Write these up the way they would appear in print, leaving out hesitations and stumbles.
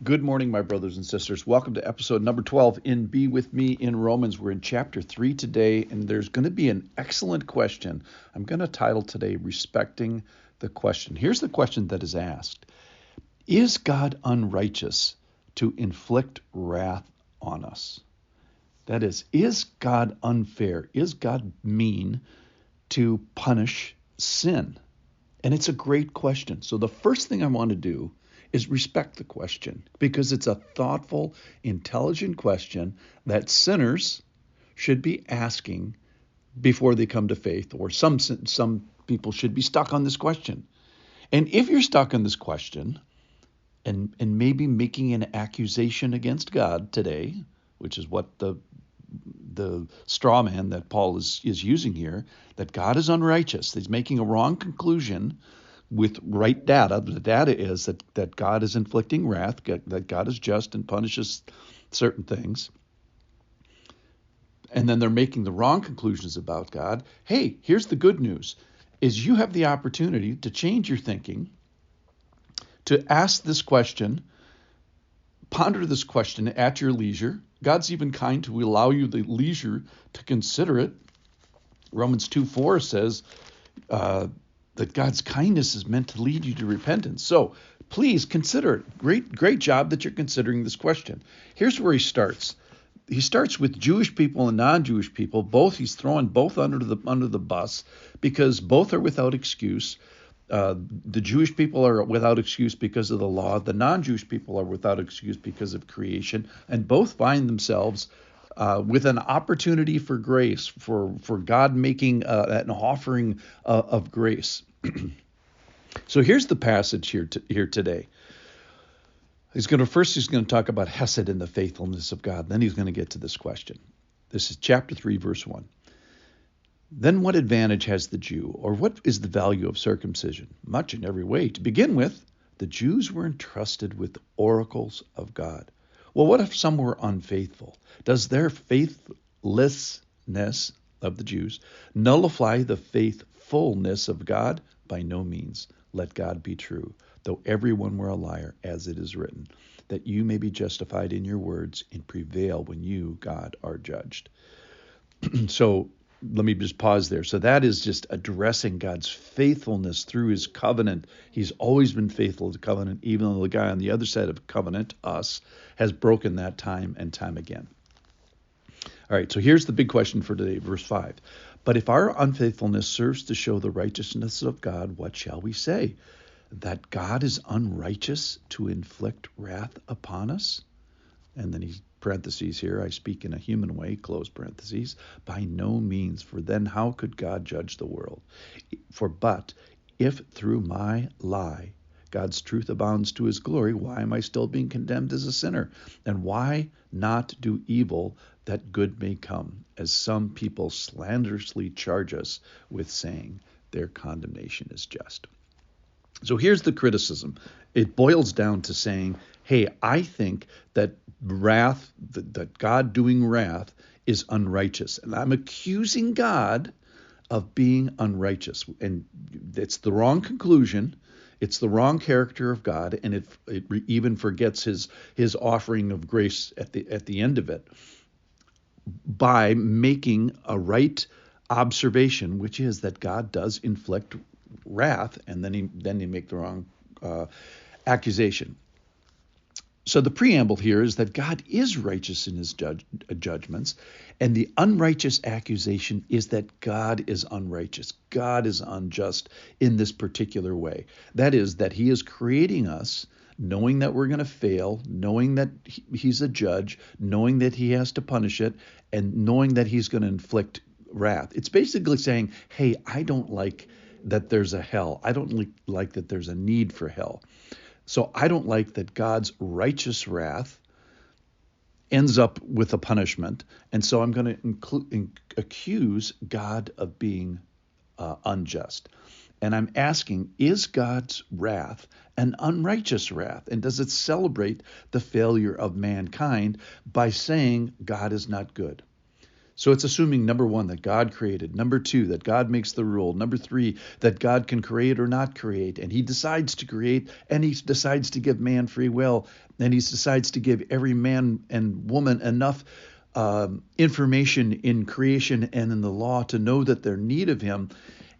Good morning, my brothers and sisters. Welcome to episode number 12 in Be With Me in Romans. We're in chapter 3 today, and there's going to be an excellent question. I'm going to title today, Respecting the Question. Here's the question that is asked. Is God unrighteous to inflict wrath on us? That is God unfair? Is God mean to punish sin? And it's a great question. So the first thing I want to do is respect the question because it's a thoughtful, intelligent question that sinners should be asking before they come to faith, or some people should be stuck on this question. And if you're stuck on this question and maybe making an accusation against God today, which is what the straw man that Paul is using here, that God is unrighteous, he's making a wrong conclusion with right data. The data is that God is inflicting wrath, that God is just and punishes certain things. And then they're making the wrong conclusions about God. Hey, here's the good news, is you have the opportunity to change your thinking, to ask this question, ponder this question at your leisure. God's even kind to allow you the leisure to consider it. Romans 2:4 says, that God's kindness is meant to lead you to repentance. So please consider it. Great job that you're considering this question. Here's where he starts. He starts with Jewish people and non-Jewish people. He's throwing both under the bus because both are without excuse. The Jewish people are without excuse because of the law. The non-Jewish people are without excuse because of creation, and both find themselves with an opportunity for grace, for God making an offering of grace. So here's the passage here today. He's going to talk about Hesed and the faithfulness of God. Then he's going to get to this question. This is chapter 3, verse 1. Then what advantage has the Jew, or what is the value of circumcision? Much in every way. To begin with, the Jews were entrusted with oracles of God. Well, what if some were unfaithful? Does their faithlessness of the Jews nullify the faithfulness of God? By no means. Let God be true, though everyone were a liar, as it is written, that you may be justified in your words and prevail when you, God, are judged. So let me just pause there. So that is just addressing God's faithfulness through his covenant. He's always been faithful to covenant, even though the guy on the other side of covenant, us, has broken that time and time again. All right, so here's the big question for today, verse 5. But if our unfaithfulness serves to show the righteousness of God, what shall we say? That God is unrighteous to inflict wrath upon us? And then he parentheses here, I speak in a human way, close parentheses, by no means, for then how could God judge the world? But if through my lie God's truth abounds to his glory, why am I still being condemned as a sinner? And why not do evil that good may come, as some people slanderously charge us with saying their condemnation is just? So here's the criticism. It boils down to saying, hey, I think that wrath, that God doing wrath is unrighteous. And I'm accusing God of being unrighteous. And it's the wrong conclusion. It's the wrong character of God. And it even forgets his offering of grace at the end of it by making a right observation, which is that God does inflict wrath, and then he make the wrong accusation. So the preamble here is that God is righteous in his judgments, and the unrighteous accusation is that God is unrighteous. God is unjust in this particular way. That is, that he is creating us knowing that we're going to fail, knowing that he's a judge, knowing that he has to punish it, and knowing that he's going to inflict wrath. It's basically saying, hey, I don't like that there's a hell. I don't like that there's a need for hell. So I don't like that God's righteous wrath ends up with a punishment. And so I'm going to accuse God of being unjust. And I'm asking, is God's wrath an unrighteous wrath? And does it celebrate the failure of mankind by saying God is not good? So it's assuming, number one, that God created, number two, that God makes the rule, number three, that God can create or not create, and he decides to create, and he decides to give man free will, and he decides to give every man and woman enough information in creation and in the law to know that they're in need of him,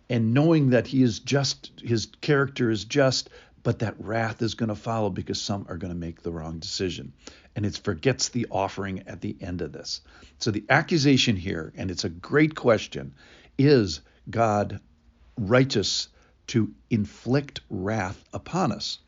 and knowing that he is just, his character is just, but that wrath is going to follow because some are going to make the wrong decision. And it forgets the offering at the end of this. So the accusation here, and it's a great question, is God righteous to inflict wrath upon us?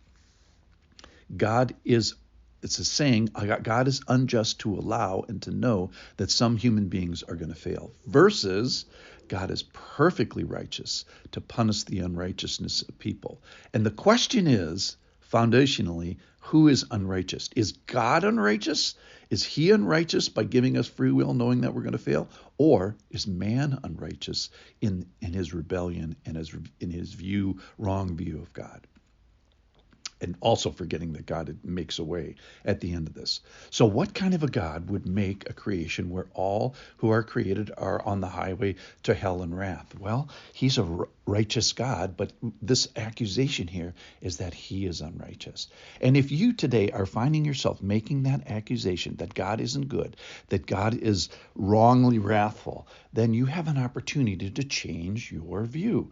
It's a saying, God is unjust to allow and to know that some human beings are going to fail, versus God is perfectly righteous to punish the unrighteousness of people. And the question is, foundationally, who is unrighteous? Is God unrighteous? Is he unrighteous by giving us free will, knowing that we're going to fail? Or is man unrighteous in his rebellion and in his wrong view of God? And also forgetting that God makes a way at the end of this. So what kind of a God would make a creation where all who are created are on the highway to hell and wrath? Well, he's a righteous God, but this accusation here is that he is unrighteous. And if you today are finding yourself making that accusation that God isn't good, that God is wrongly wrathful, then you have an opportunity to change your view.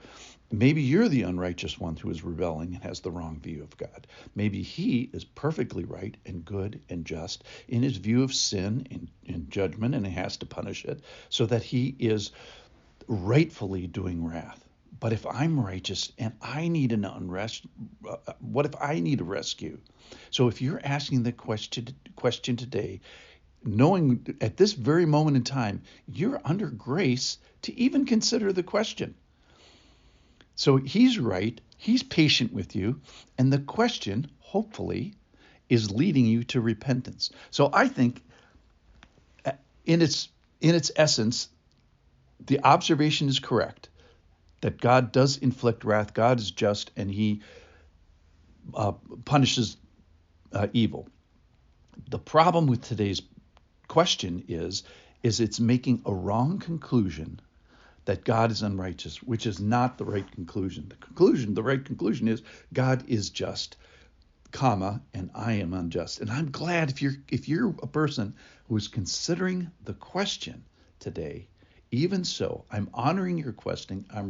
Maybe you're the unrighteous one who is rebelling and has the wrong view of God. Maybe he is perfectly right and good and just in his view of sin and judgment, and he has to punish it so that he is rightfully doing wrath. But if I'm righteous and I need an unrest, what if I need a rescue? So if you're asking the question today, knowing at this very moment in time, you're under grace to even consider the question. So he's right, he's patient with you, and the question, hopefully, is leading you to repentance. So I think in its essence, the observation is correct, that God does inflict wrath, God is just, and he punishes evil. The problem with today's question is it's making a wrong conclusion that God is unrighteous, which is not the right conclusion. The right conclusion is God is just, comma, and I am unjust. And I'm glad if you're a person who is considering the question today, even so, I'm honoring your question. I'm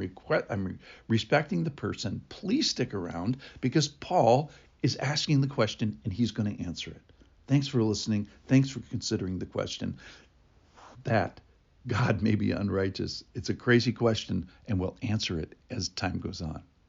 respecting the person. Please stick around because Paul is asking the question and he's going to answer it. Thanks for listening. Thanks for considering the question. That God may be unrighteous. It's a crazy question, and we'll answer it as time goes on.